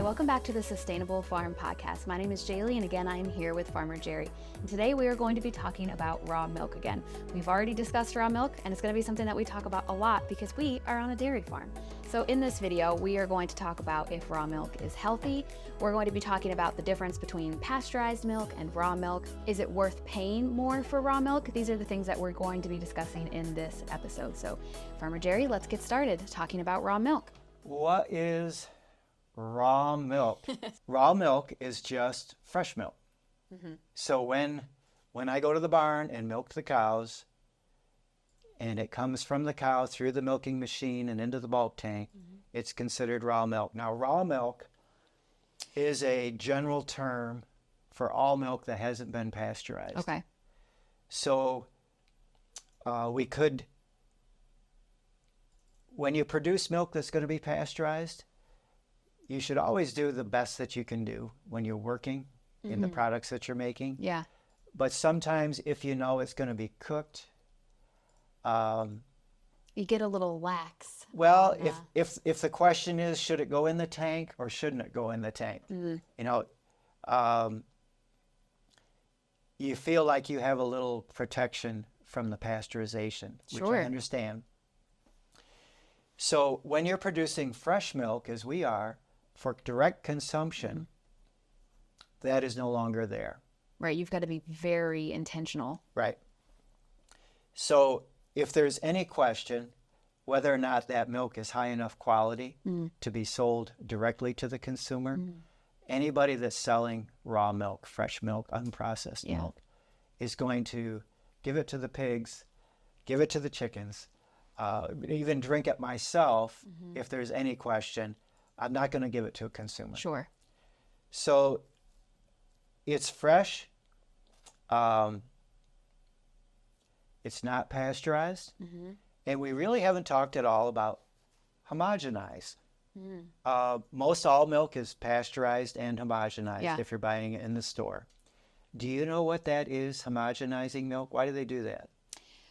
welcome back to the Sustainable Farm Podcast. My name is Jaylee, and again, I am here with Farmer Jerry. And today we are going to be talking about raw milk again. We've already discussed raw milk, and it's going to be something that we talk about a lot because we are on a dairy farm. So in this video, we are going to talk about if raw milk is healthy. We're going to be talking about the difference between pasteurized milk and raw milk. Is it worth paying more for raw milk? These are the things that we're going to be discussing in this episode. So Farmer Jerry, let's get started talking about raw milk. What is raw milk? Raw milk is just fresh milk. So when I go to the barn and milk the cows, and it comes from the cow through the milking machine and into the bulk tank, it's considered raw milk. Now, raw milk is a general term for all milk that hasn't been pasteurized. Okay. So we could, when you produce milk that's going to be pasteurized, you should always do the best that you can do when you're working in the products that you're making. Yeah. But sometimes if you know it's going to be cooked, You get a little lax. well, if the question is, should it go in the tank or shouldn't it go in the tank? You know, you feel like you have a little protection from the pasteurization, which Sure. I understand. So when you're producing fresh milk, as we are, for direct consumption, that is no longer there. Right, you've got to be very intentional. Right. So if there's any question whether or not that milk is high enough quality to be sold directly to the consumer, anybody that's selling raw milk, fresh milk, unprocessed milk, is going to give it to the pigs, give it to the chickens, even drink it myself. If there's any question, I'm not going to give it to a consumer. Sure. So it's fresh. It's not pasteurized. And we really haven't talked at all about homogenized. Most all milk is pasteurized and homogenized if you're buying it in the store. Do you know what that is, homogenizing milk? Why do they do that?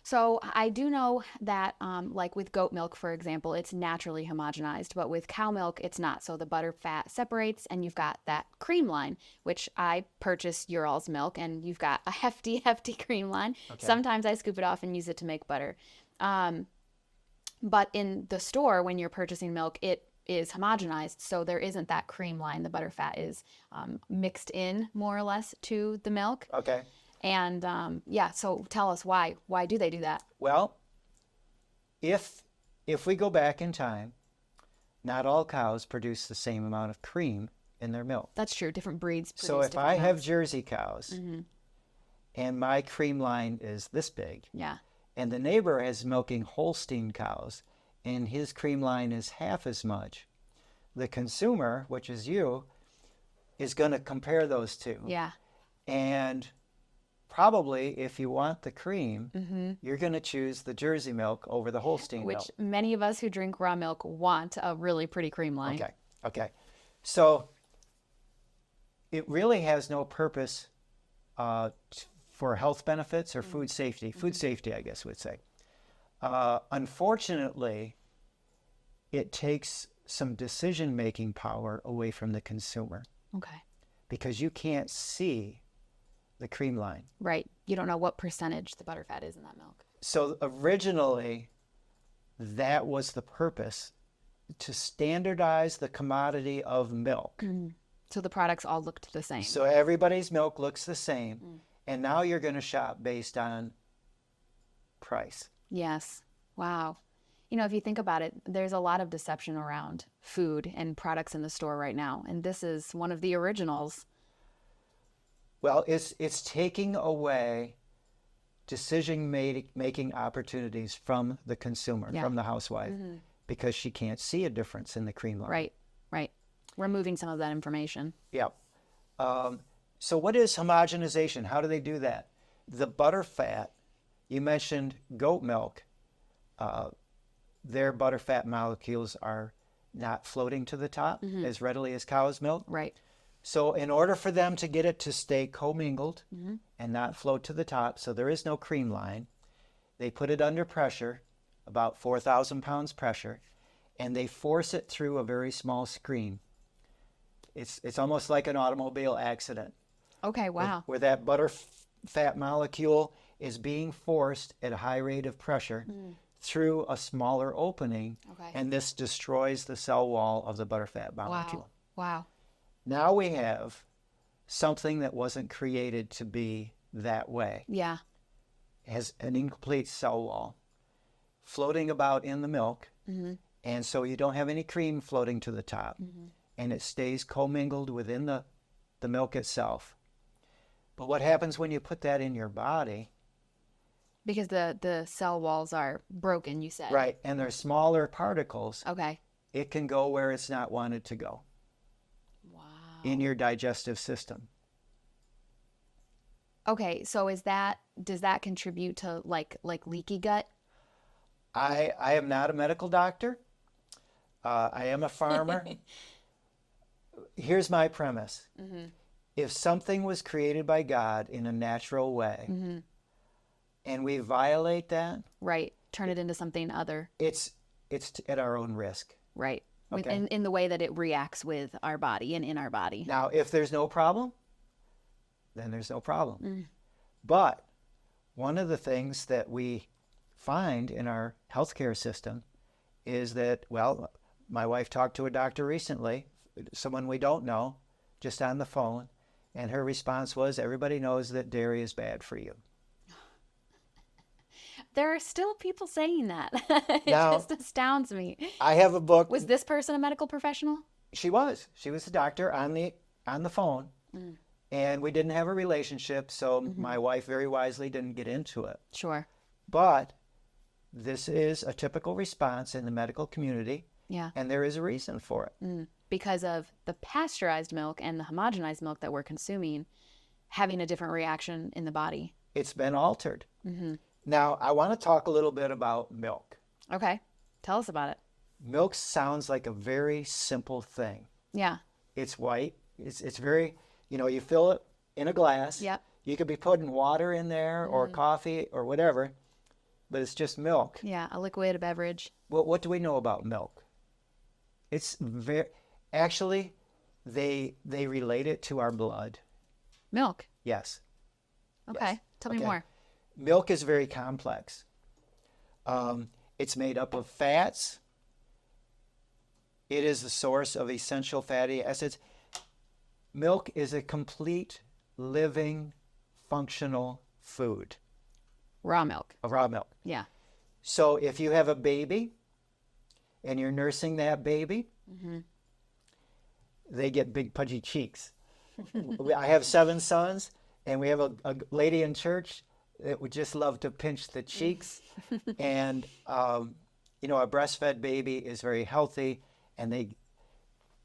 So I do know that, like with goat milk, for example, it's naturally homogenized, but with cow milk, it's not. So the butter fat separates, and you've got that cream line, which I purchase your all's milk, and you've got a hefty, hefty cream line. Okay. Sometimes I scoop it off and use it to make butter. But in the store, when you're purchasing milk, it is homogenized, so there isn't that cream line. The butter fat is mixed in more or less to the milk. Okay. And so tell us why. Why do they do that? Well, if we go back in time, not all cows produce the same amount of cream in their milk. That's true. Different breeds produce So if different I have amounts. Jersey cows and my cream line is this big, Yeah. and the neighbor is milking Holstein cows and his cream line is half as much, the consumer, which is you, is going to compare those two. Yeah. And probably if you want the cream, you're going to choose the Jersey milk over the Holstein milk. Which many of us who drink raw milk want a really pretty cream line. Okay. So it really has no purpose for health benefits or food safety. Food safety, I guess we'd say. Unfortunately, it takes some decision-making power away from the consumer Okay. because you can't see the cream line. Right. You don't know what percentage the butter fat is in that milk. So originally, that was the purpose, to standardize the commodity of milk. So the products all looked the same. So everybody's milk looks the same. And now you're going to shop based on price. Yes. Wow. You know, if you think about it, there's a lot of deception around food and products in the store right now. And this is one of the originals. Well, it's taking away decision-making opportunities from the consumer, from the housewife, because she can't see a difference in the cream line. Right. Removing some of that information. Yeah. So what is homogenization? How do they do that? The butter fat, you mentioned goat milk. Their butter fat molecules are not floating to the top as readily as cow's milk. Right. So in order for them to get it to stay commingled and not float to the top, so there is no cream line, they put it under pressure, about 4,000 pounds pressure, and they force it through a very small screen. It's almost like an automobile accident. Okay, wow. Where that butter fat molecule is being forced at a high rate of pressure through a smaller opening, Okay. and this destroys the cell wall of the butterfat molecule. Wow. Now we have something that wasn't created to be that way. Yeah. It has an incomplete cell wall floating about in the milk, and so you don't have any cream floating to the top, and it stays commingled within the milk itself. But what happens when you put that in your body? Because the cell walls are broken, you said. Right, and they're smaller particles. Okay. It can go where it's not wanted to go. Wow. In your digestive system. Okay, so does that contribute to like leaky gut? I am not a medical doctor. I am a farmer. Here's my premise. If something was created by God in a natural way, and we violate that, Right. Turn it into something other. it's at our own risk. Right. Okay. In the way that it reacts with our body and in our body. Now, if there's no problem, then there's no problem. But one of the things that we find in our healthcare system is that, well, my wife talked to a doctor recently, someone we don't know, just on the phone, and her response was, everybody knows that dairy is bad for you. There are still people saying that. It Now, just astounds me. I have a book. Was this person a medical professional? She was a doctor on the phone, and we didn't have a relationship, so my wife very wisely didn't get into it. Sure. But this is a typical response in the medical community, Yeah. and there is a reason for it. Because of the pasteurized milk and the homogenized milk that we're consuming having a different reaction in the body. It's been altered. Now, I want to talk a little bit about milk. Okay. Tell us about it. Milk sounds like a very simple thing. Yeah. It's white. It's very, you fill it in a glass. Yep. You could be putting water in there or coffee or whatever, but it's just milk. Yeah. A liquid, a beverage. Well, what do we know about milk? It's actually, they relate it to our blood. Milk. Yes. Okay. Yes. Tell me Okay. more. Milk is very complex. It's made up of fats. It is the source of essential fatty acids. Milk is a complete, living, functional food. Raw milk. Raw milk. Yeah. So if you have a baby and you're nursing that baby, they get big pudgy cheeks. I have 7 sons, and we have a lady in church that would just love to pinch the cheeks. And, a breastfed baby is very healthy, and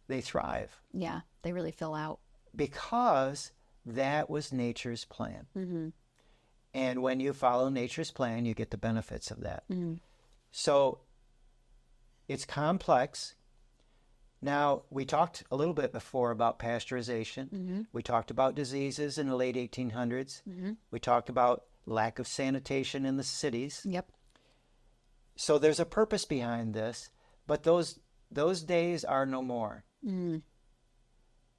they thrive. Yeah. They really fill out. Because that was nature's plan. And when you follow nature's plan, you get the benefits of that. So it's complex. Now, we talked a little bit before about pasteurization. We talked about diseases in the late 1800s. We talked about lack of sanitation in the cities. Yep. So there's a purpose behind this, but those days are no more.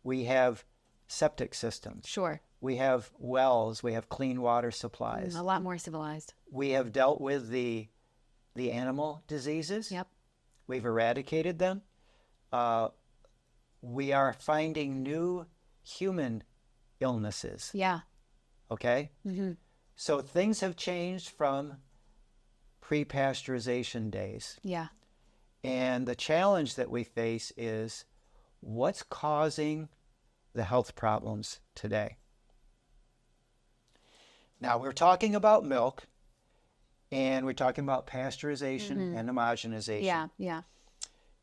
We have septic systems. Sure. We have wells. We have clean water supplies. A lot more civilized. We have dealt with the animal diseases. Yep. We've eradicated them. We are finding new human illnesses. Yeah. Okay? So things have changed from pre-pasteurization days. Yeah. And the challenge that we face is what's causing the health problems today? Now, we're talking about milk, and we're talking about pasteurization and homogenization. Yeah. Yeah.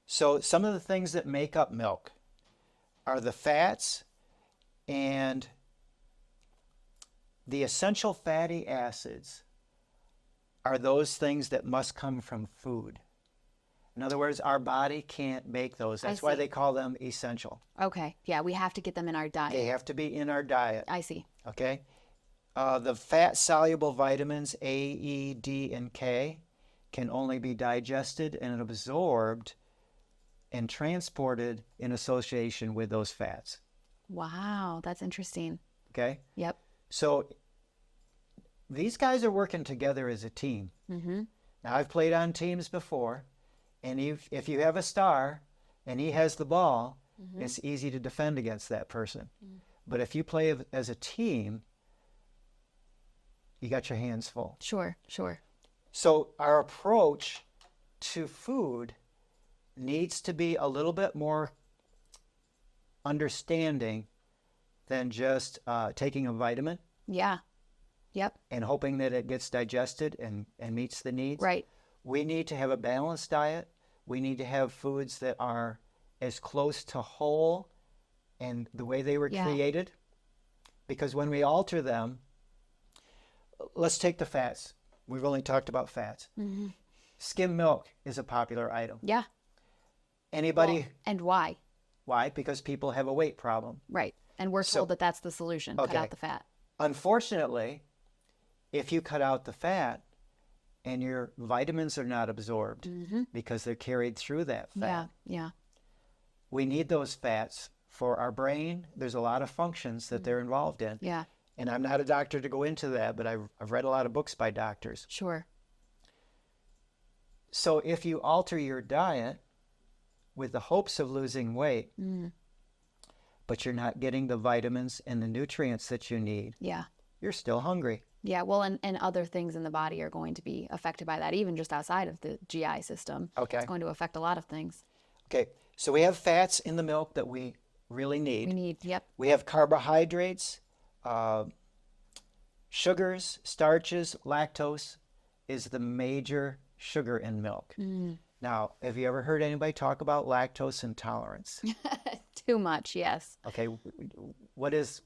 So some of the things that make up milk are the fats and the essential fatty acids are those things that must come from food. In other words, our body can't make those. That's why they call them essential. Okay. Yeah. We have to get them in our diet. They have to be in our diet. I see. Okay? The fat-soluble vitamins A, E, D, and K can only be digested and absorbed and transported in association with those fats. Wow, that's interesting. Okay? Yep. So these guys are working together as a team. Mm-hmm. Now, I've played on teams before, and if you have a star and he has the ball, Mm-hmm. it's easy to defend against that person. But if you play as a team, you got your hands full. Sure, sure. So our approach to food needs to be a little bit more understanding than just taking a vitamin Yeah. Yep. and hoping that it gets digested and meets the needs. Right. We need to have a balanced diet. We need to have foods that are as close to whole and the way they were created. Because when we alter them, let's take the fats. We've only talked about fats. Mm-hmm. Skim milk is a popular item. Yeah. Anybody? Well, and why? Why? Because people have a weight problem. Right. And we're told that that's the solution. Cut out the fat. Unfortunately, if you cut out the fat and your vitamins are not absorbed because they're carried through that fat. Yeah. We need those fats for our brain. There's a lot of functions that they're involved in. Yeah. And I'm not a doctor to go into that, but I've read a lot of books by doctors. Sure. So if you alter your diet with the hopes of losing weight, but you're not getting the vitamins and the nutrients that you need, you're still hungry. Yeah, well, and other things in the body are going to be affected by that, even just outside of the GI system. Okay. It's going to affect a lot of things. Okay, so we have fats in the milk that we really need. Yep. We have carbohydrates, sugars, starches, lactose is the major sugar in milk. Now, have you ever heard anybody talk about lactose intolerance? Too much, yes. Okay, what is...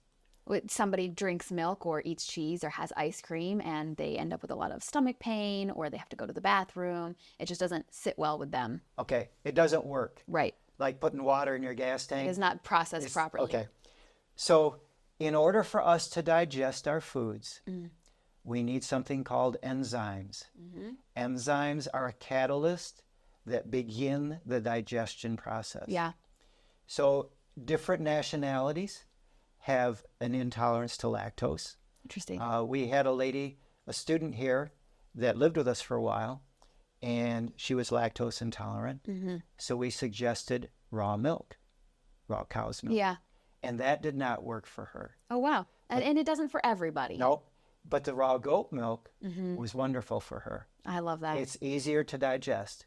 Somebody drinks milk or eats cheese or has ice cream and they end up with a lot of stomach pain or they have to go to the bathroom. It just doesn't sit well with them. Okay, it doesn't work. Right. Like putting water in your gas tank. It is not processed properly. Okay. So in order for us to digest our foods, we need something called enzymes. Enzymes are a catalyst that begin the digestion process. Yeah. So different nationalities have an intolerance to lactose. Interesting. We had a student here that lived with us for a while, and she was lactose intolerant. So we suggested raw milk, raw cow's milk. Yeah. And that did not work for her. Oh, wow. And it doesn't for everybody. No, but the raw goat milk was wonderful for her. I love that. It's easier to digest.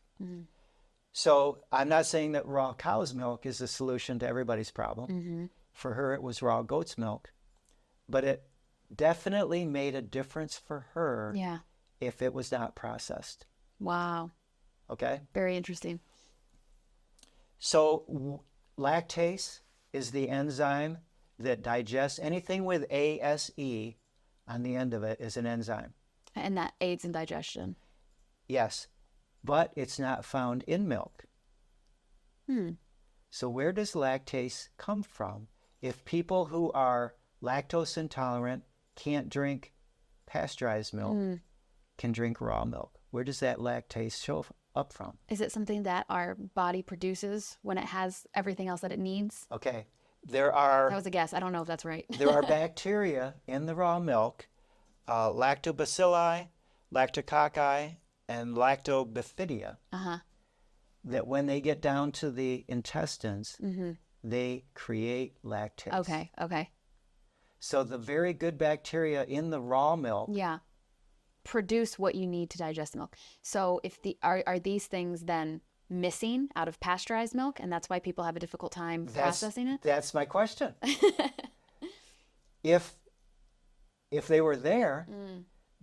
So I'm not saying that raw cow's milk is the solution to everybody's problem. For her, it was raw goat's milk. But it definitely made a difference for her if it was not processed. Wow. Okay? Very interesting. So lactase is the enzyme that digests anything with ASE on the end of it is an enzyme. And that aids in digestion. Yes, but it's not found in milk. So where does lactase come from? If people who are lactose intolerant can't drink pasteurized milk, can drink raw milk, where does that lactase show up from? Is it something that our body produces when it has everything else that it needs? Okay, That was a guess. I don't know if that's right. there are bacteria in the raw milk, lactobacilli, lactococci, and lactobifida, that when they get down to the intestines, they create lactase. Okay. So the very good bacteria in the raw milk, produce what you need to digest the milk. So if are these things then missing out of pasteurized milk, and that's why people have a difficult time processing it? That's my question. If they were there,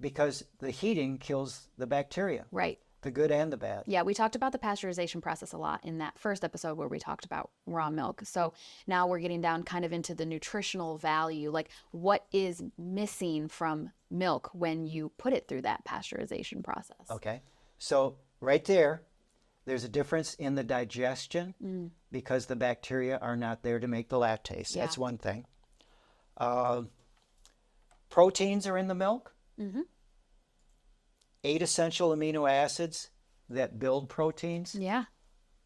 because the heating kills the bacteria. Right. The good and the bad. Yeah, we talked about the pasteurization process a lot in that first episode where we talked about raw milk. So now we're getting down kind of into the nutritional value, like what is missing from milk when you put it through that pasteurization process. Okay. So right there's a difference in the digestion because the bacteria are not there to make the lactase. That's one thing. Proteins are in the milk. 8 essential amino acids that build proteins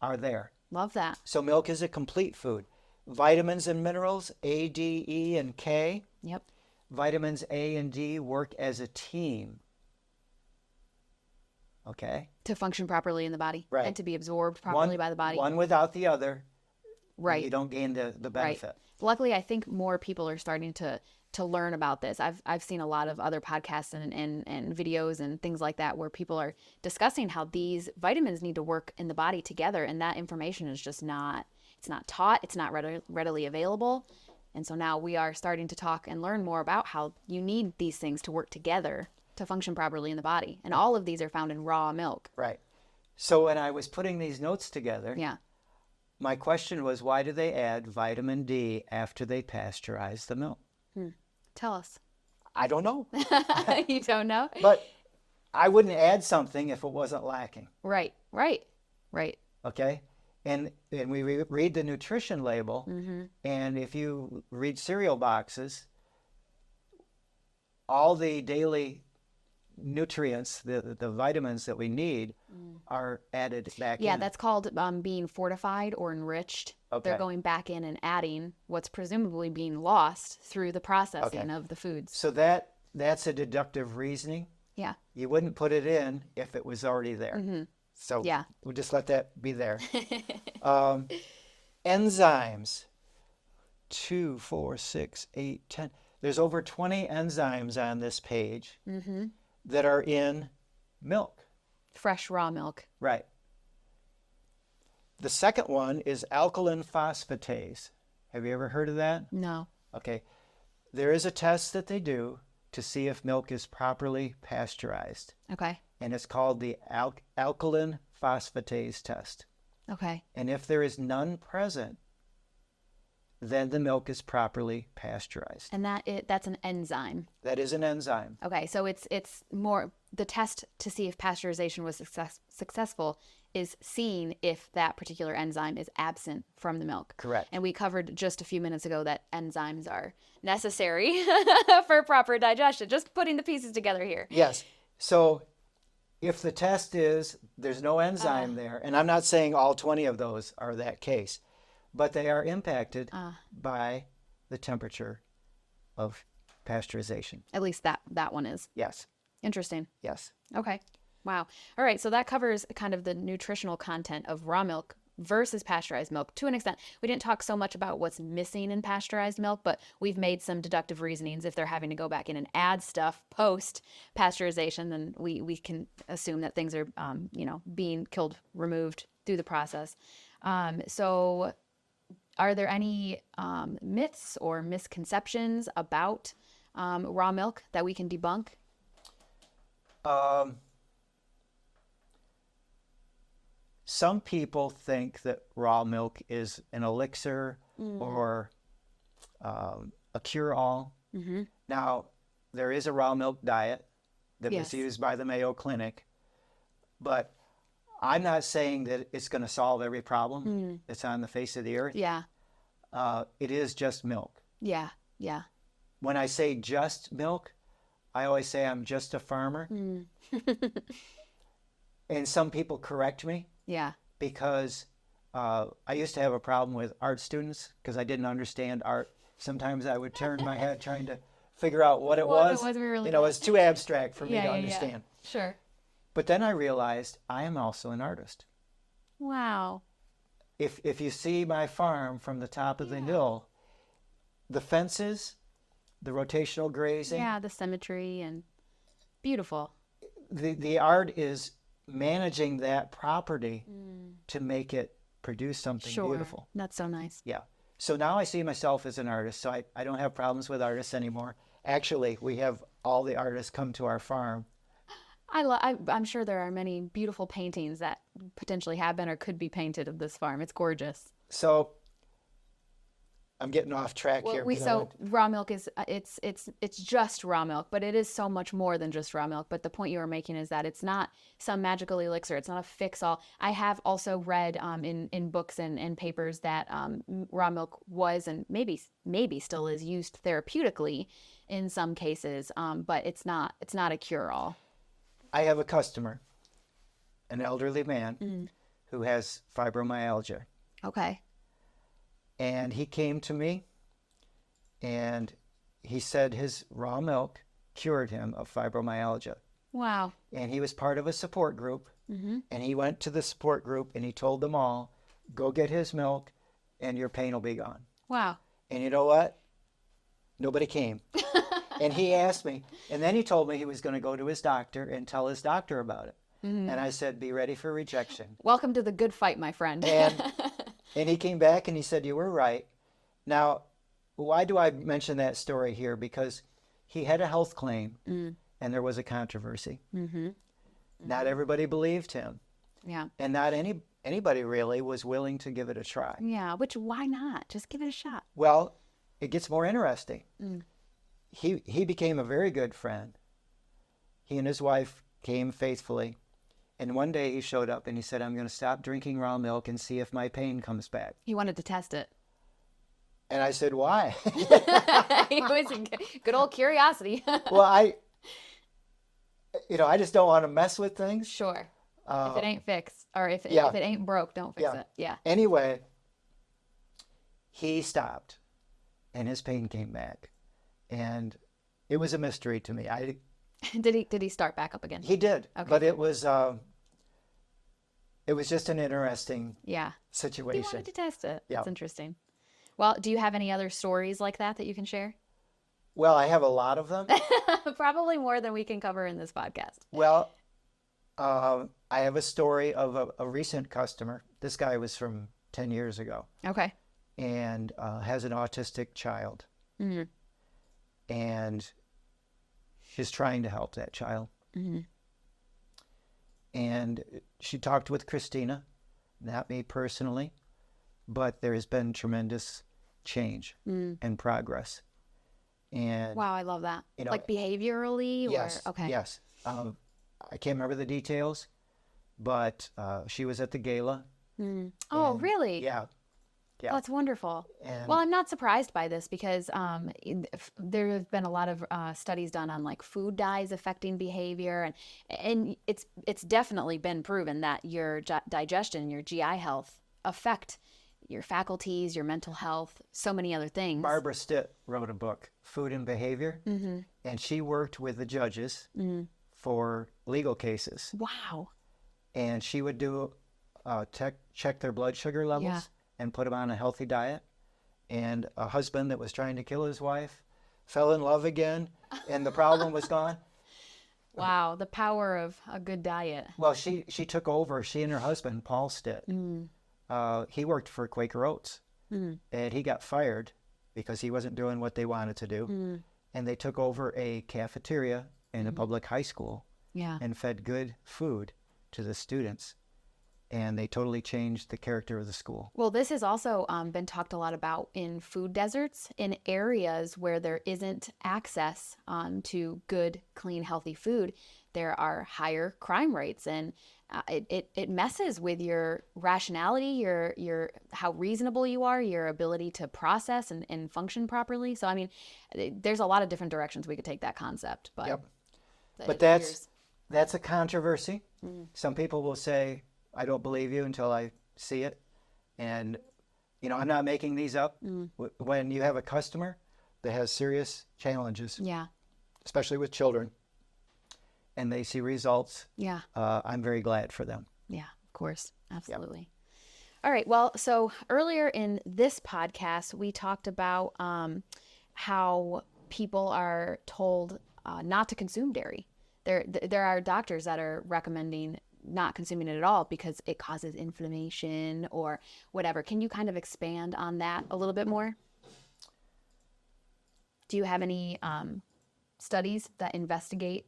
are there. Love that. So milk is a complete food. Vitamins and minerals, A, D, E, and K. Yep. Vitamins A and D work as a team. Okay? To function properly in the body. Right. And to be absorbed properly by the body. One without the other, right. you don't gain the benefit. Right. Luckily, I think more people are starting to learn about this. I've seen a lot of other podcasts and videos and things like that where people are discussing how these vitamins need to work in the body together, and that information is just not, it's not taught, it's not readily available. And so now we are starting to talk and learn more about how you need these things to work together to function properly in the body. And all of these are found in raw milk. Right. So when I was putting these notes together, yeah, my question was, why do they add vitamin D after they pasteurize the milk? Tell us. I don't know. You don't know? But I wouldn't add something if it wasn't lacking. Right. Okay? And we read the nutrition label, Mm-hmm. and if you read cereal boxes, all the daily nutrients, the vitamins that we need are added back in. Yeah, that's called being fortified or enriched. Okay. They're going back in and adding what's presumably being lost through the processing of the foods. So that's a deductive reasoning. Yeah. You wouldn't put it in if it was already there. Mm-hmm. So yeah, we'll just let that be there. Enzymes, 2, 4, 6, 8, 10. There's over 20 enzymes on this page that are in milk. Fresh raw milk. Right. The second one is alkaline phosphatase. Have you ever heard of that? No. Okay. There is a test that they do to see if milk is properly pasteurized. Okay. And it's called the alkaline phosphatase test. Okay. And if there is none present, then the milk is properly pasteurized. And that's an enzyme. That is an enzyme. Okay, so it's more the test to see if pasteurization was successful is seeing if that particular enzyme is absent from the milk. Correct. And we covered just a few minutes ago that enzymes are necessary for proper digestion. Just putting the pieces together here. Yes. So if the test is there's no enzyme there, and I'm not saying all 20 of those are that case, but they are impacted by the temperature of pasteurization. At least that one is. Yes. Interesting. Yes. Okay. Wow. All right. So that covers kind of the nutritional content of raw milk versus pasteurized milk to an extent. We didn't talk so much about what's missing in pasteurized milk, but we've made some deductive reasonings. If they're having to go back in and add stuff post pasteurization, then we can assume that things are, being removed through the process. So are there any myths or misconceptions about raw milk that we can debunk? Some people think that raw milk is an elixir or a cure-all. Mm-hmm. Now, there is a raw milk diet that was used by the Mayo Clinic, but I'm not saying that it's going to solve every problem that's on the face of the earth. Yeah. It is just milk. Yeah. Yeah. When I say just milk, I always say I'm just a farmer. And some people correct me. Yeah. Because I used to have a problem with art students because I didn't understand art. Sometimes I would turn my head trying to figure out what it was. It was really it was too abstract for me to understand. Yeah. Sure. But then I realized I am also an artist. Wow. If you see my farm from the top of the hill, the fences, the rotational grazing. Yeah, the symmetry and beautiful. The art is managing that property to make it produce something beautiful. That's so nice. Yeah. So now I see myself as an artist, so I don't have problems with artists anymore. Actually, we have all the artists come to our farm. I'm sure there are many beautiful paintings that potentially have been or could be painted of this farm. It's gorgeous. So I'm getting off track here. Raw milk is it's just raw milk, but it is so much more than just raw milk. But the point you were making is that it's not some magical elixir. It's not a fix-all. I have also read in books and papers that raw milk was and maybe still is used therapeutically in some cases, but it's not a cure-all. I have a customer, an elderly man who has fibromyalgia. Okay. And he came to me and he said his raw milk cured him of fibromyalgia. Wow. And he was part of a support group. Mm-hmm. And he went to the support group and he told them all, go get his milk and your pain will be gone. Wow. And you know what? Nobody came. And he asked me, and then he told me he was going to go to his doctor and tell his doctor about it. Mm-hmm. And I said, be ready for rejection. Welcome to the good fight, my friend. And he came back and he said, you were right. Now, why do I mention that story here? Because he had a health claim and there was a controversy. Mm-hmm. Not everybody believed him. Yeah. And not anybody really was willing to give it a try. Yeah, which why not? Just give it a shot. Well, it gets more interesting. He became a very good friend. He and his wife came faithfully. And one day he showed up and he said, I'm going to stop drinking raw milk and see if my pain comes back. He wanted to test it. And I said, why? It was good old curiosity. Well, I just don't want to mess with things. Sure. If it ain't fixed, or if it ain't broke, don't fix it. Yeah. Anyway, he stopped and his pain came back. And it was a mystery to me. Did he start back up again? He did. Okay. But it was just an interesting situation. He wanted to test it. Yeah. That's interesting. Well, do you have any other stories like that you can share? Well, I have a lot of them. Probably more than we can cover in this podcast. Well, I have a story of a recent customer. This guy was from 10 years ago. Okay. And has an autistic child. Mm-hmm. And she's trying to help that child. Mm-hmm. And she talked with Christina, not me personally, but there has been tremendous change and progress. And wow, I love that. Like behaviorally? Yes. Or, okay. Yes. I can't remember the details, but she was at the gala. Oh, really? Yeah. Yeah. Oh, that's wonderful. And well, I'm not surprised by this because there have been a lot of studies done on like food dyes affecting behavior, and it's definitely been proven that your digestion, your GI health affect your faculties, your mental health, so many other things. Barbara Stitt wrote a book, Food and Behavior, and she worked with the judges for legal cases. Wow. And she would do check their blood sugar levels and put them on a healthy diet. And a husband that was trying to kill his wife fell in love again, and the problem was gone. Wow, the power of a good diet. Well, she took over. She and her husband, Paul Stitt, he worked for Quaker Oats, and he got fired because he wasn't doing what they wanted to do. And they took over a cafeteria in a public high school and fed good food to the students. And they totally changed the character of the school. Well, this has also been talked a lot about in food deserts, in areas where there isn't access to good, clean, healthy food. There are higher crime rates, and it messes with your rationality, your how reasonable you are, your ability to process and function properly. So, I mean, there's a lot of different directions we could take that concept. But, but that's a controversy. Some people will say, I don't believe you until I see it. And, I'm not making these up. When you have a customer that has serious challenges, especially with children, and they see results, I'm very glad for them. Yeah, of course. Absolutely. Yep. All right. Well, so earlier in this podcast, we talked about how people are told not to consume dairy. There are doctors that are recommending not consuming it at all because it causes inflammation or whatever. Can you kind of expand on that a little bit more? Do you have any studies that investigate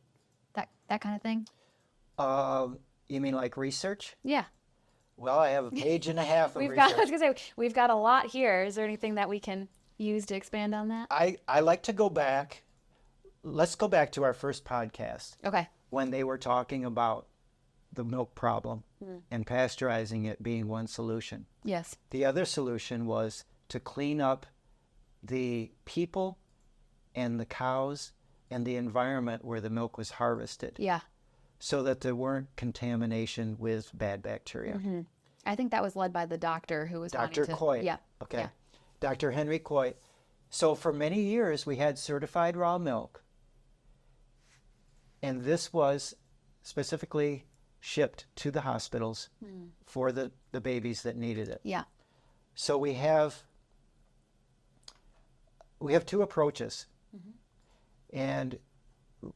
that kind of thing? You mean like research? Yeah. Well, I have a page and a half of research. I was going to say, we've got a lot here. Is there anything that we can use to expand on that? I like to go back. Let's go back to our first podcast. Okay. When they were talking about the milk problem and pasteurizing it being one solution. Yes. The other solution was to clean up the people and the cows and the environment where the milk was harvested. Yeah. So that there weren't contamination with bad bacteria. I think that was led by the doctor who was Dr. wanting to. Coit. Yeah. Okay. Yeah. Dr. Henry Coit. So for many years, we had certified raw milk. And this was specifically shipped to the hospitals for the babies that needed it. Yeah. So we have two approaches. And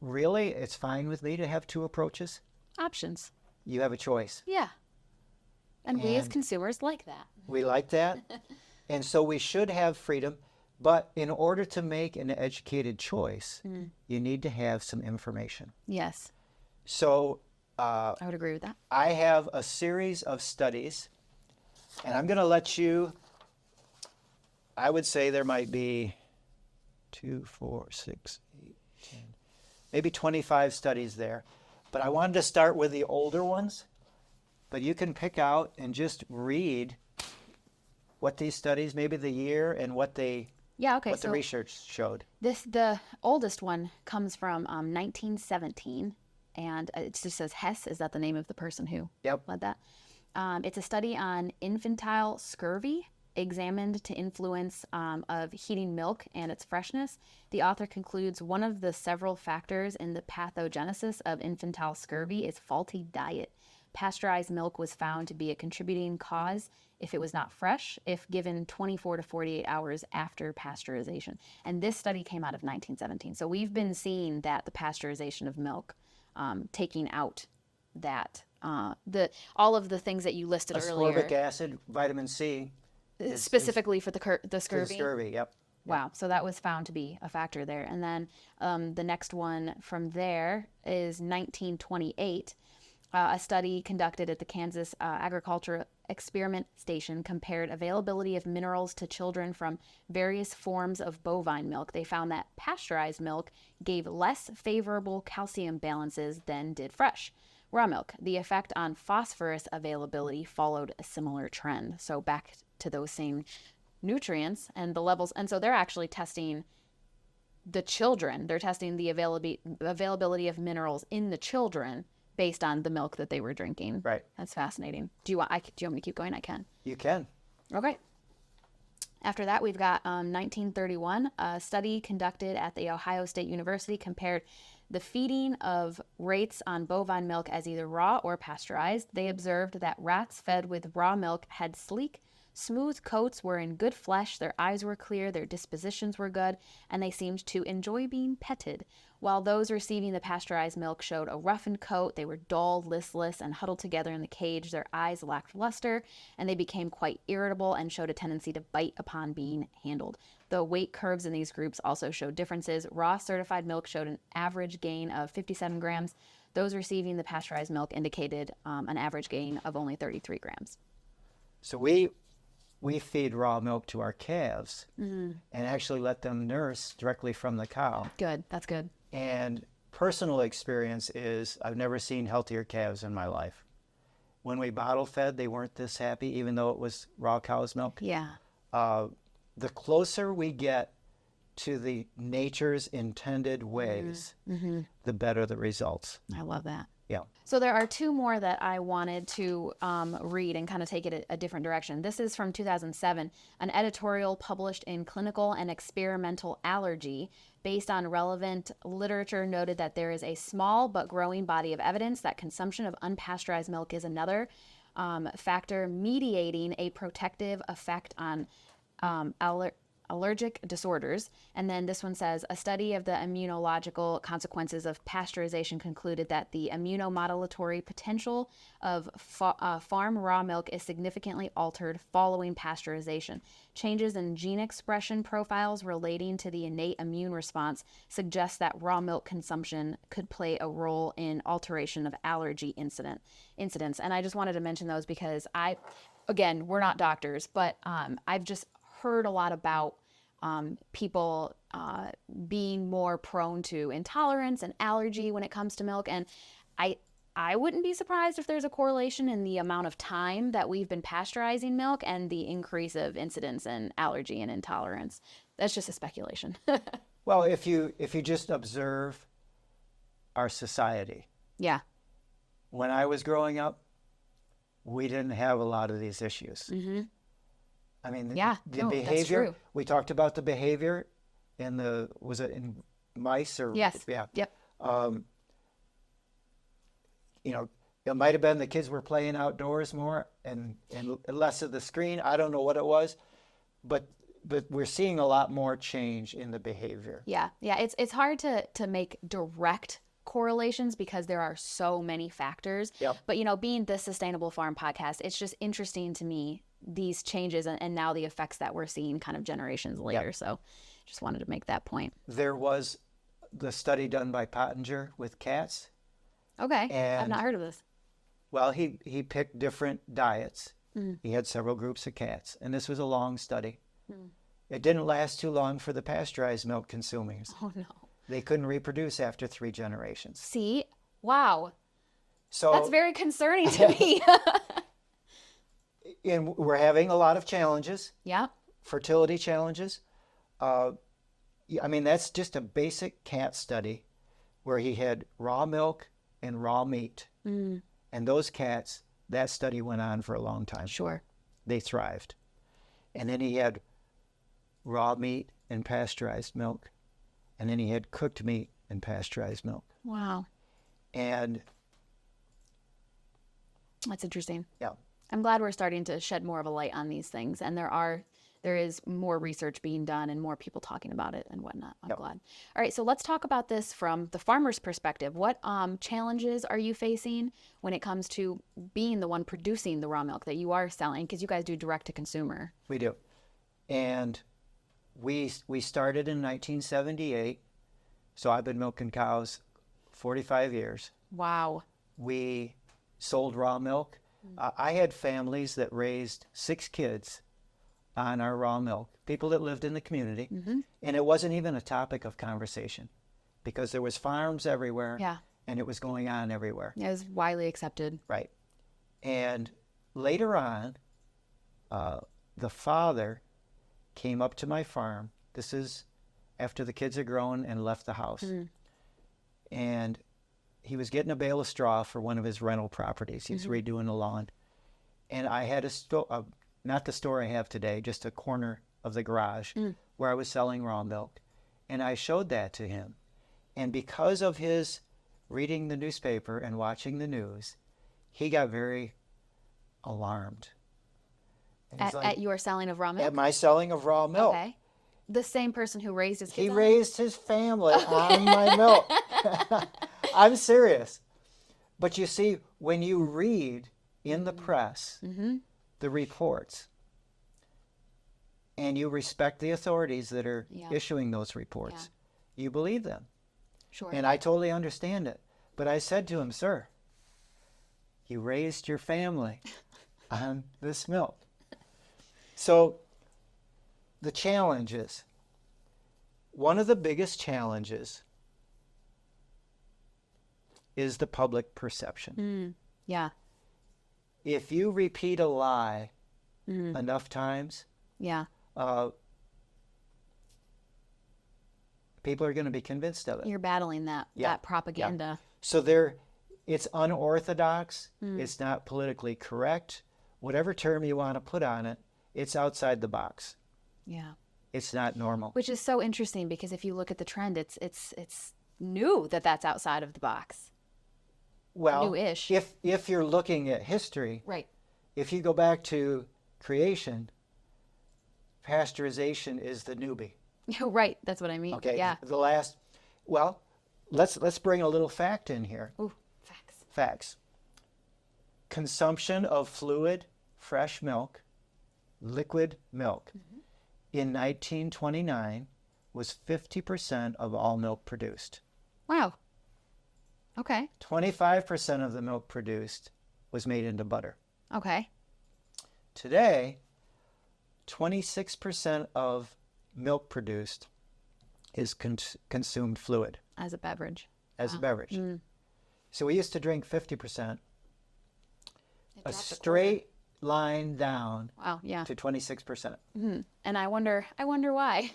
really, it's fine with me to have two approaches. Options. You have a choice. Yeah. And we as And consumers like that. we like that. And so we should have freedom. But in order to make an educated choice, you need to have some information. Yes. So I would agree with that. I have a series of studies, and I'm going to let you, I would say there might be 2, 4, 6, 8, 10, maybe 25 studies there. But I wanted to start with the older ones. But you can pick out and just read what these studies, maybe the year and what the research showed. The oldest one comes from 1917, and it just says Hess. Is that the name of the person who led that? It's a study on infantile scurvy examined to influence of heating milk and its freshness. The author concludes one of the several factors in the pathogenesis of infantile scurvy is faulty diet. Pasteurized milk was found to be a contributing cause if it was not fresh, if given 24 to 48 hours after pasteurization. And this study came out of 1917. So we've been seeing that the pasteurization of milk, taking out that, all of the things that you listed earlier. Ascorbic acid, vitamin C. Specifically for the scurvy? For the scurvy, yep. Wow. So that was found to be a factor there. And then the next one from there is 1928. A study conducted at the Kansas Agricultural Experiment Station compared availability of minerals to children from various forms of bovine milk. They found that pasteurized milk gave less favorable calcium balances than did fresh raw milk. The effect on phosphorus availability followed a similar trend. So back to those same nutrients and the levels. And so they're actually testing the children. They're testing the availability of minerals in the children based on the milk that they were drinking. Right. That's fascinating. Do you want me to keep going? I can. You can. Okay. After that, we've got 1931. A study conducted at the Ohio State University compared the feeding of rates on bovine milk as either raw or pasteurized. They observed that rats fed with raw milk had sleek, smooth coats, were in good flesh, their eyes were clear, their dispositions were good, and they seemed to enjoy being petted. While those receiving the pasteurized milk showed a roughened coat, they were dull, listless, and huddled together in the cage. Their eyes lacked luster, and they became quite irritable and showed a tendency to bite upon being handled. The weight curves in these groups also showed differences. Raw certified milk showed an average gain of 57 grams. Those receiving the pasteurized milk indicated an average gain of only 33 grams. So we feed raw milk to our calves and actually let them nurse directly from the cow. Good. That's good. And personal experience is I've never seen healthier calves in my life. When we bottle fed, they weren't this happy, even though it was raw cow's milk. Yeah. The closer we get to the nature's intended ways, the better the results. I love that. Yeah. So there are two more that I wanted to read and kind of take it a different direction. This is from 2007, an editorial published in Clinical and Experimental Allergy based on relevant literature noted that there is a small but growing body of evidence that consumption of unpasteurized milk is another factor mediating a protective effect on allergic disorders. And then this one says, a study of the immunological consequences of pasteurization concluded that the immunomodulatory potential of farm raw milk is significantly altered following pasteurization. Changes in gene expression profiles relating to the innate immune response suggest that raw milk consumption could play a role in alteration of allergy incidence. And I just wanted to mention those because again, we're not doctors, but I've just heard a lot about people being more prone to intolerance and allergy when it comes to milk. And I wouldn't be surprised if there's a correlation in the amount of time that we've been pasteurizing milk and the increase of incidence in allergy and intolerance. That's just a speculation. Well, if you just observe our society. Yeah. When I was growing up, we didn't have a lot of these issues. I mean, Yeah, the no, that's behavior, true. we talked about the behavior in was it in mice or? Yes. Yeah. Yep. You know, it might have been the kids were playing outdoors more and less of the screen. I don't know what it was, but we're seeing a lot more change in the behavior. Yeah. Yeah. It's hard to make direct correlations because there are so many factors. Yep. But, being the Sustainable Farm podcast, it's just interesting to me, these changes and now the effects that we're seeing kind of generations later. Yep. So just wanted to make that point. There was the study done by Pottinger with cats. Okay. And I've not heard of this. Well, he picked different diets. He had several groups of cats, and this was a long study. It didn't last too long for the pasteurized milk consumers. Oh, no. They couldn't reproduce after 3 generations. See? Wow. So That's very concerning to me. and we're having a lot of challenges, Yeah. fertility challenges. I mean, that's just a basic cat study where he had raw milk and raw meat. And those cats, that study went on for a long time. Sure. They thrived. And then he had raw meat and pasteurized milk. And then he had cooked meat and pasteurized milk. Wow. And That's interesting. yeah, I'm glad we're starting to shed more of a light on these things, and there is more research being done and more people talking about it and whatnot. I'm glad. All right, so let's talk about this from the farmer's perspective. What challenges are you facing when it comes to being the one producing the raw milk that you are selling? Because you guys do direct to consumer. we do. And we started in 1978. So I've been milking cows 45 years. Wow. We sold raw milk. I had families that raised 6 kids on our raw milk, people that lived in the community. And it wasn't even a topic of conversation because there was farms everywhere. Yeah. And it was going on everywhere. It was widely accepted. Right. And later on, the father came up to my farm. This is after the kids had grown and left the house. And he was getting a bale of straw for one of his rental properties. He was redoing the lawn. And I had a store, not the store I have today, just a corner of the garage where I was selling raw milk. And I showed that to him. And because of his reading the newspaper and watching the news, he got very alarmed. At your selling of raw milk? At my selling of raw milk. Okay. The same person who raised his kids He on raised his family on my milk. I'm serious. But you see, when you read in the press the reports, and you respect the authorities that are issuing those reports, you believe them. Sure. And I totally understand it. But I said to him, sir, you raised your family on this milk. So the challenges, one of the biggest challenges is the public perception. Yeah. If you repeat a lie enough times, Yeah. people are going to be convinced of it. You're battling that propaganda. So it's unorthodox. It's not politically correct. Whatever term you want to put on it, it's outside the box. Yeah. It's not normal. Which is so interesting because if you look at the trend, it's new that's outside of the box. Well, New-ish. if you're looking at history, Right. if you go back to creation, pasteurization is the newbie. Right. That's what I mean. Okay. Yeah. Let's bring a little fact in here. Ooh, facts. Facts. Consumption of fluid, fresh milk, liquid milk in 1929 was 50% of all milk produced. Wow. Okay. 25% of the milk produced was made into butter. Okay. Today, 26% of milk produced is consumed fluid. As a beverage. As a beverage. So we used to drink 50%, a straight line down Wow. Yeah. to 26%. And I wonder why.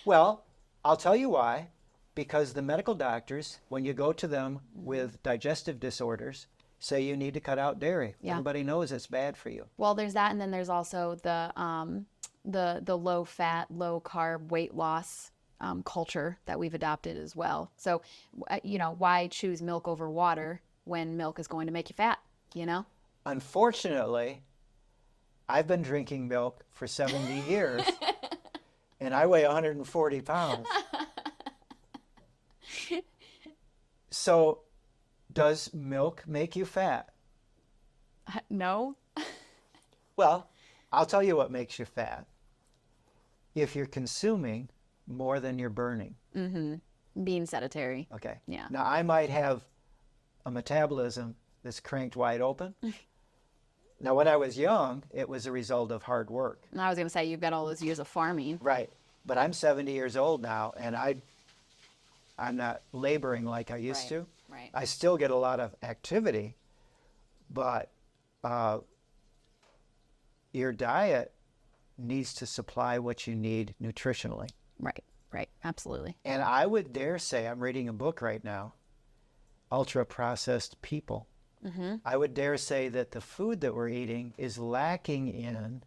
Well, I'll tell you why. Because the medical doctors, when you go to them with digestive disorders, say you need to cut out dairy. Yeah. Everybody knows it's bad for you. Well, there's that, and then there's also the low fat, low carb weight loss culture that we've adopted as well. So, why choose milk over water when milk is going to make you fat? Unfortunately, I've been drinking milk for 70 years, and I weigh 140 pounds. So, does milk make you fat? No. Well, I'll tell you what makes you fat. If you're consuming more than you're burning. Mm-hmm. Being sedentary. Okay. Yeah. Now, I might have a metabolism that's cranked wide open. Now, when I was young, it was a result of hard work. And I was going to say, you've got all those years of farming. Right. But I'm 70 years old now, and I'm not laboring like I used to. Right. I still get a lot of activity, but your diet needs to supply what you need nutritionally. Right. Absolutely. And I would dare say, I'm reading a book right now, Ultra Processed People. Mm-hmm. I would dare say that the food that we're eating is lacking in,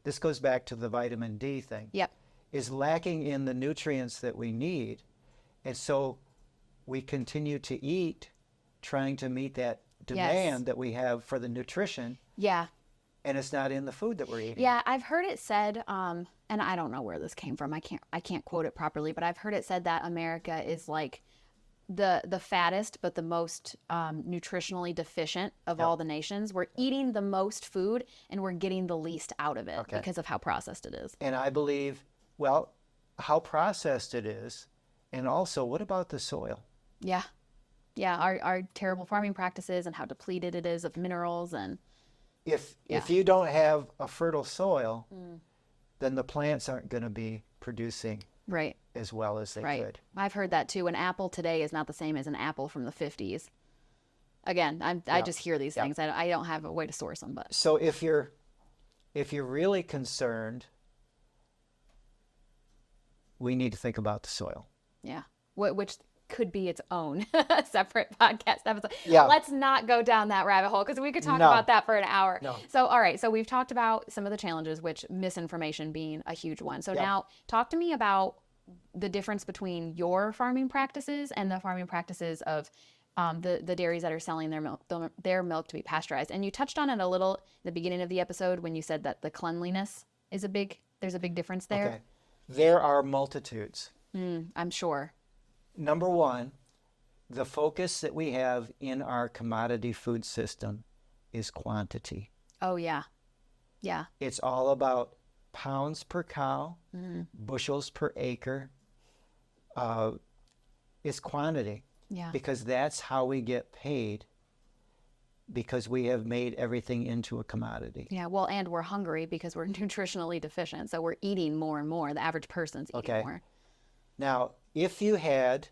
this goes back to the vitamin D thing. Yep. Is lacking in the nutrients that we need. And so we continue to eat trying to meet that demand that we have for the nutrition. Yeah. And it's not in the food that we're eating. Yeah, I've heard it said, and I don't know where this came from. I can't quote it properly, but I've heard it said that America is like the fattest but the most nutritionally deficient of all the nations. We're eating the most food and we're getting the least out of it because of how processed it is. And I believe, well, how processed it is, and also what about the soil? Yeah. Our terrible farming practices and how depleted it is of minerals and. If you don't have a fertile soil, then the plants aren't going to be producing as well as they could. I've heard that too. An apple today is not the same as an apple from the 50s. Again, I just hear these things. I don't have a way to source them. But so if you're really concerned, we need to think about the soil. Yeah, which could be its own separate podcast episode. Yeah. Let's not go down that rabbit hole because we could talk about that for an hour. No. So, all right. So we've talked about some of the challenges, which misinformation being a huge one. So now talk to me about the difference between your farming practices and the farming practices of the dairies that are selling their milk to be pasteurized. And you touched on it a little at the beginning of the episode when you said that the cleanliness is there's a big difference there. Okay. There are multitudes. I'm sure. Number one, the focus that we have in our commodity food system is quantity. Oh, yeah. Yeah. It's all about pounds per cow, bushels per acre. It's quantity. Yeah. Because that's how we get paid, because we have made everything into a commodity. Yeah, well, and we're hungry because we're nutritionally deficient. So we're eating more and more. The average person's eating more. Now, if you had,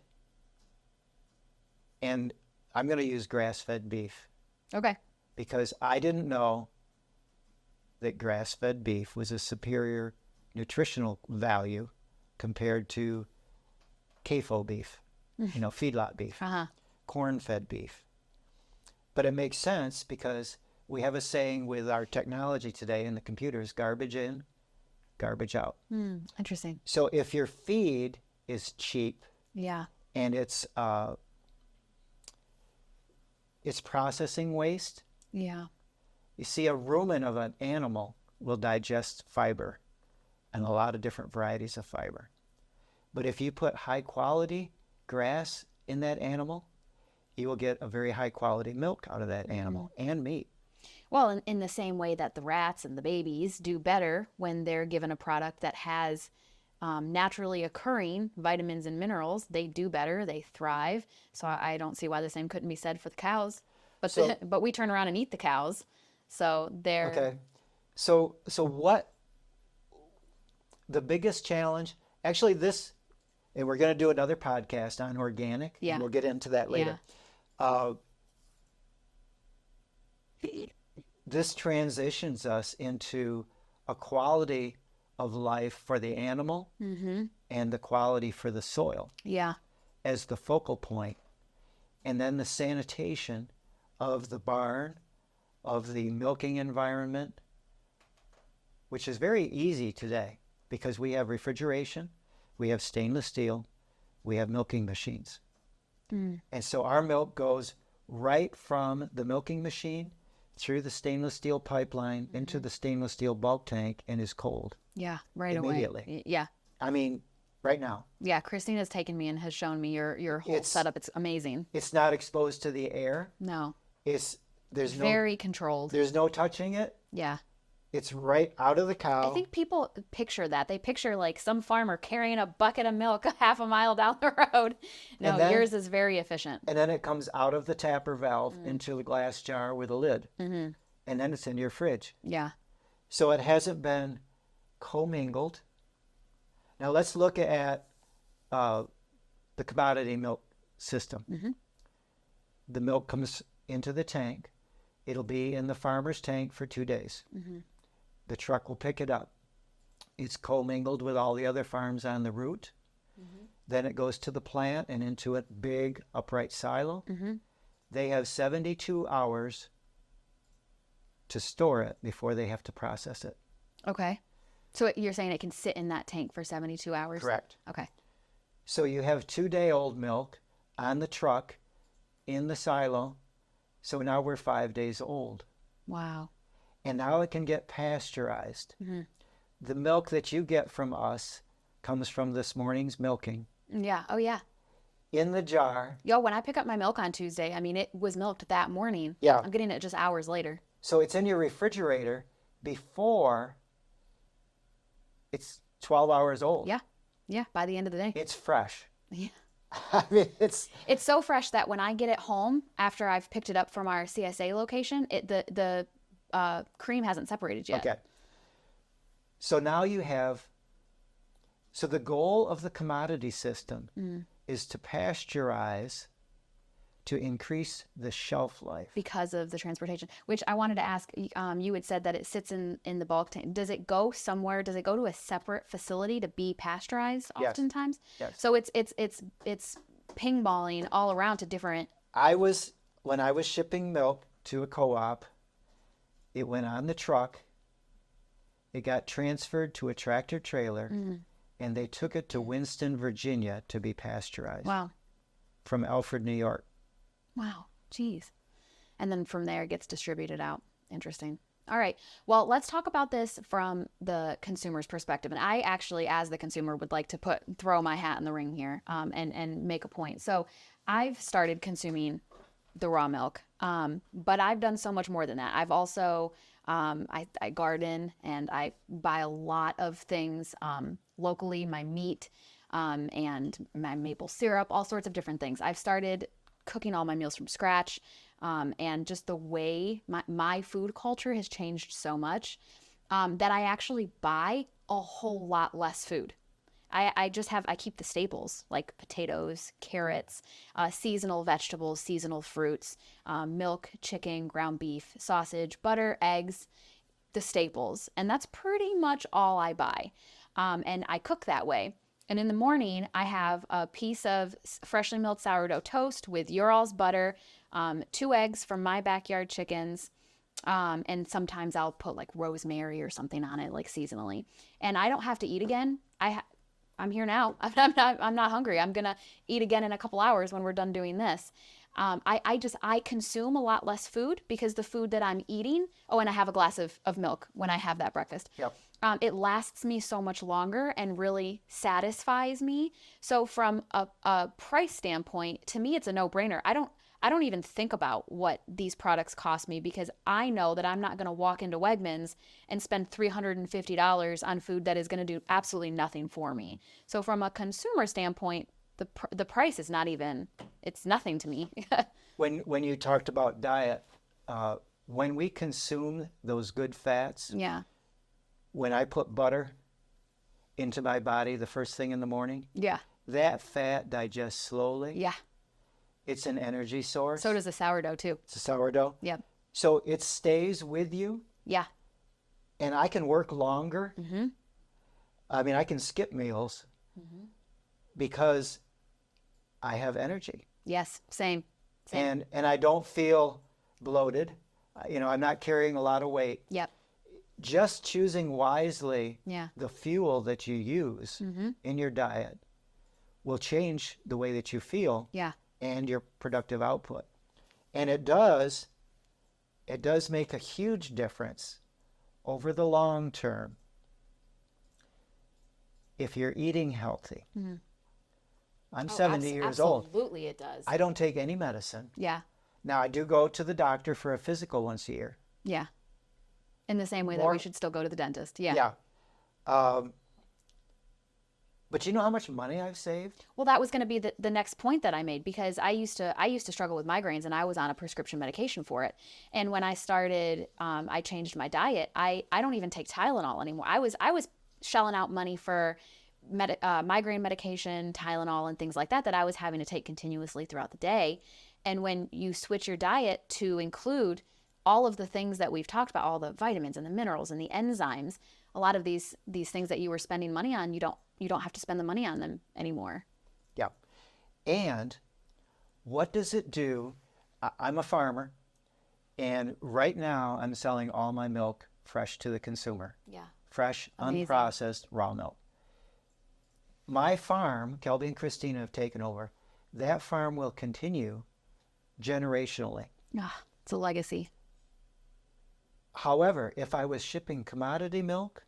and I'm going to use grass-fed beef. Okay. Because I didn't know that grass-fed beef was a superior nutritional value compared to CAFO beef, feedlot beef, corn-fed beef. But it makes sense because we have a saying with our technology today in the computers, garbage in, garbage out. Interesting. So if your feed is cheap and it's processing waste, you see a rumen of an animal will digest fiber and a lot of different varieties of fiber. But if you put high quality grass in that animal, you will get a very high quality milk out of that animal and meat. Well, in the same way that the rats and the babies do better when they're given a product that has naturally occurring vitamins and minerals, they do better, they thrive. So I don't see why the same couldn't be said for the cows. But but we turn around and eat the cows. So they're... Okay. So what the biggest challenge, actually this, and we're going to do another podcast on organic. Yeah. And we'll get into that later. This transitions us into a quality of life for the animal and the quality for the soil as the focal point, and then the sanitation of the barn, of the milking environment, which is very easy today because we have refrigeration, we have stainless steel, we have milking machines. And so our milk goes right from the milking machine through the stainless steel pipeline into the stainless steel bulk tank and is cold. Yeah, right immediately. away. Yeah. I mean, right now. Yeah, Christina's taken me and has shown me your whole setup. It's amazing. It's not exposed to the air. No. There's very controlled. There's no touching it. Yeah. It's right out of the cow. I think people picture that. They picture like some farmer carrying a bucket of milk half a mile down the road. No, yours is very efficient. And then it comes out of the tapper valve into the glass jar with a lid. And then it's in your fridge. Yeah. So it hasn't been commingled. Now let's look at the commodity milk system. The milk comes into the tank. It'll be in the farmer's tank for 2 days. The truck will pick it up. It's commingled with all the other farms on the route. Then it goes to the plant and into a big upright silo. They have 72 hours to store it before they have to process it. Okay. So you're saying it can sit in that tank for 72 hours? Correct. Okay. So you have 2-day-old milk on the truck in the silo. So now we're 5 days old. Wow. And now it can get pasteurized. The milk that you get from us comes from this morning's milking. Yeah. Oh, yeah. In the jar. Yo, when I pick up my milk on Tuesday, I mean, it was milked that morning. Yeah. I'm getting it just hours later. So it's in your refrigerator before it's 12 hours old. Yeah. Yeah. By the end of the day. It's fresh. Yeah. I mean, it's so fresh that when I get it home after I've picked it up from our CSA location, the cream hasn't separated yet. Okay. So now you have, so the goal of the commodity system is to pasteurize to increase the shelf life. Because of the transportation, which I wanted to ask, you had said that it sits in the bulk tank. Does it go somewhere? Does it go to a separate facility to be pasteurized oftentimes? Yes. So it's ping-balling all around to different. When I was shipping milk to a co-op, it went on the truck, it got transferred to a tractor trailer, and they took it to Winston, Virginia to be pasteurized. Wow. From Alfred, New York. Wow. Jeez. And then from there it gets distributed out. Interesting. All right. Well, let's talk about this from the consumer's perspective. And I actually, as the consumer, would like to throw my hat in the ring here and make a point. So I've started consuming the raw milk, but I've done so much more than that. I've also, I garden and I buy a lot of things locally, my meat and my maple syrup, all sorts of different things. I've started cooking all my meals from scratch. And just the way my food culture has changed so much that I actually buy a whole lot less food. I keep the staples like potatoes, carrots, seasonal vegetables, seasonal fruits, milk, chicken, ground beef, sausage, butter, eggs, the staples. And that's pretty much all I buy. And I cook that way. And in the morning, I have a piece of freshly milled sourdough toast with Ural's butter, 2 eggs from my backyard chickens, and sometimes I'll put like rosemary or something on it, like seasonally. And I don't have to eat again. I'm here now. I'm not hungry. I'm gonna eat again in a couple hours when we're done doing this. I consume a lot less food because the food that I'm eating. Oh, and I have a glass of milk when I have that breakfast. Yep. It lasts me so much longer and really satisfies me. So from a price standpoint, to me, it's a no-brainer. I don't even think about what these products cost me because I know that I'm not going to walk into Wegmans and spend $350 on food that is going to do absolutely nothing for me. So from a consumer standpoint, the price is not even, it's nothing to me. When you talked about diet, when we consume those good fats, yeah. When I put butter into my body the first thing in the morning, yeah, that fat digests slowly. Yeah. It's an energy source. So does the sourdough too. It's a sourdough. Yeah. So it stays with you. Yeah. And I can work longer. I mean, I can skip meals because I have energy. Yes, same. And I don't feel bloated. I'm not carrying a lot of weight. Yep. Just choosing wisely Yeah. the fuel that you use in your diet will change the way that you feel Yeah. and your productive output. And it does make a huge difference over the long term if you're eating healthy. I'm 70 years old. Absolutely it does. I don't take any medicine. Yeah. Now, I do go to the doctor for a physical once a year. Yeah. In the same way that we should still go to the dentist. Yeah. Yeah. But you know how much money I've saved? Well, that was going to be the next point that I made, because I used to struggle with migraines, and I was on a prescription medication for it. And when I started, I changed my diet. I don't even take Tylenol anymore. I was shelling out money for migraine medication, Tylenol, and things like that I was having to take continuously throughout the day. And when you switch your diet to include all of the things that we've talked about, all the vitamins and the minerals and the enzymes, a lot of these things that you were spending money on, you don't have to spend the money on them anymore. Yeah. And what does it do? I'm a farmer, and right now I'm selling all my milk fresh to the consumer. Yeah. Fresh, Amazing. unprocessed, raw milk. My farm, Kelby and Christina have taken over. That farm will continue generationally. It's a legacy. However, if I was shipping commodity milk,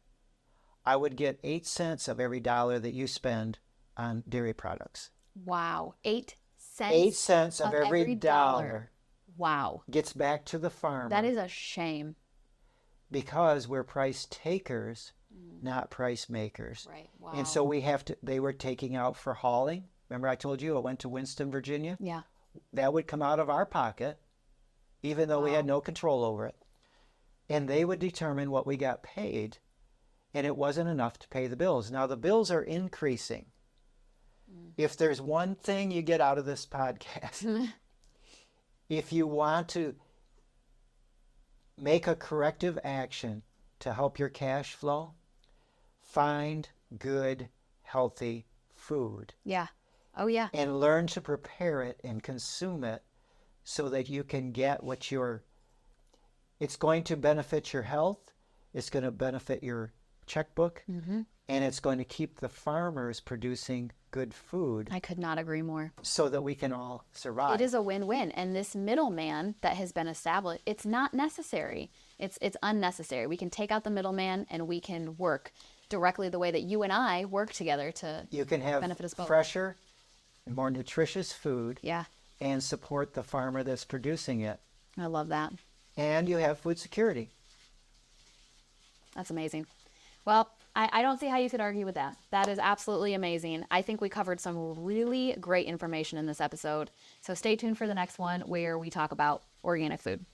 I would get 8 cents of every dollar that you spend on dairy products. Wow. 8 cents? 8 cents of every dollar Wow. gets back to the farmer. That is a shame. Because we're price takers, not price makers. Right. Wow. And so they were taking out for hauling. Remember I told you I went to Winston, Virginia? Yeah. That would come out of our pocket, even though we had no control over it. And they would determine what we got paid, and it wasn't enough to pay the bills. Now the bills are increasing. If there's one thing you get out of this podcast, if you want to make a corrective action to help your cash flow, find good, healthy food. Yeah. Oh, yeah. And learn to prepare it and consume it so that you can get what it's going to benefit your health, it's going to benefit your checkbook, and it's going to keep the farmers producing good food. I could not agree more. So that we can all survive. It is a win-win. And this middleman that has been established, it's not necessary. It's unnecessary. We can take out the middleman and we can work directly the way that you and I work together to you can have benefit us both. Fresher and more nutritious food. Yeah. And support the farmer that's producing it. I love that. And you have food security. That's amazing. Well, I don't see how you could argue with that. That is absolutely amazing. I think we covered some really great information in this episode. So stay tuned for the next one where we talk about organic food.